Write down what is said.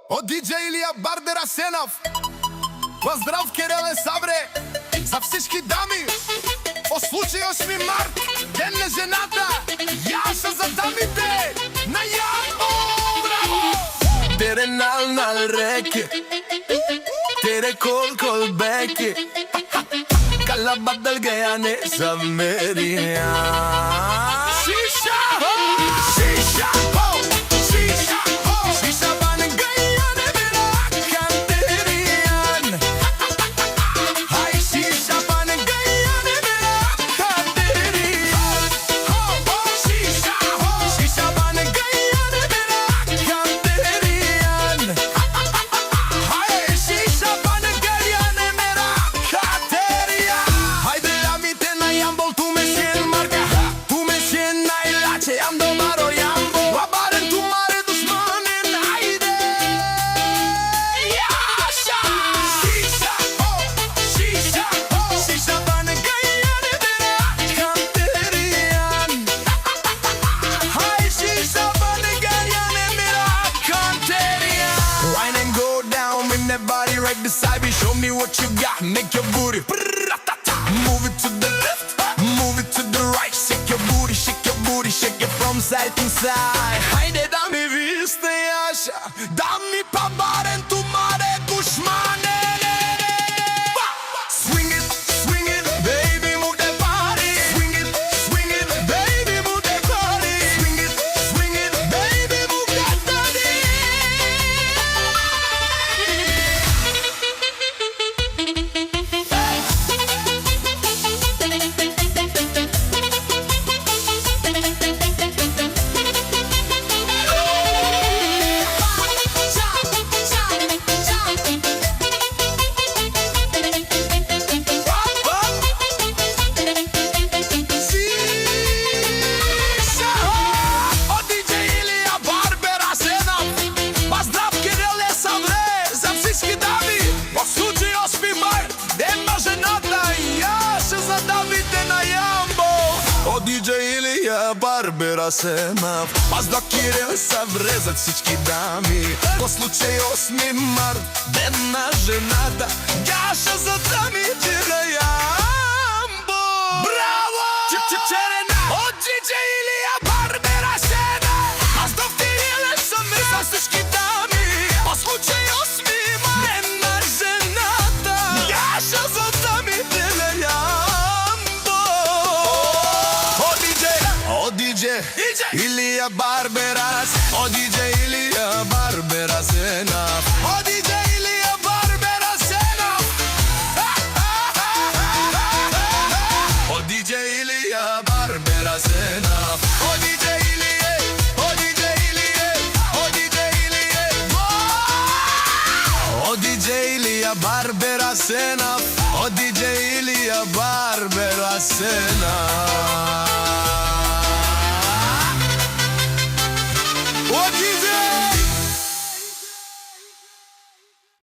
Od DJ Ilija Barbera Senov. Поздрав, Кириле Савре, за всички дами. По случай 8 март, ден на жената. Яша за дамите на Ямбо. Браво! Тере нал реке, тере кол беке. Кала бадал гая не замерия. Шиша, шиша, шиша, шиша бане гая не бира кантериан. Хай шиша бане гая не бира кантериан. Шиша, шиша бане гая не бира кантериан. Хай шиша бане гая не бира кантериan. Хайде амите на Ямбол, tu me sien marca, tu me sien nailace, ando maro Ямбо. Вабарен tu mare душманен, хайде. Яша! Шиша, шиша, шиша бане гая не бира кантериан. Хай шиша бане гая не бира кантериan. Wine and go down, in that body right beside me. Show me what you got, make your booty move it to the left, move it to the right. Shake your booty, shake it from side to side. Haydi dami viste Яша, dami pa baren tu mare dushmane. Swing it, baby, move that body. Swing it, baby, move that body. Swing it, baby, move that body. Od DJ Ilija Barbera Senov. Поздрав, Кириле Савре, за всички дами. По случай 8 март, ден на жената. Яша за дамите на Ямбо. Od DJ Ilija Barbera Senov. Поздрав, Кириле Савре, за всички дами. По случай 8 март, ден на жената. Яша за дамите на Ямбо. Браво! Чик-чик-черена. Od DJ Ilija Barbera Senov. Поздрав, Кириле Савре, за всички дами. По случай 8 март, ден на жената. Яша за дамите на Ямбо. Od DJ Ilija Barbera, od DJ Ilija Barbera Senov. Od DJ Ilija Barbera Senov. Od DJ Ilija Barbera Senov. Od DJ Ilije, od DJ Ilije, od DJ Ilije. Od DJ Ilija Barbera Senov. Od DJ Ilija Barbera Senov.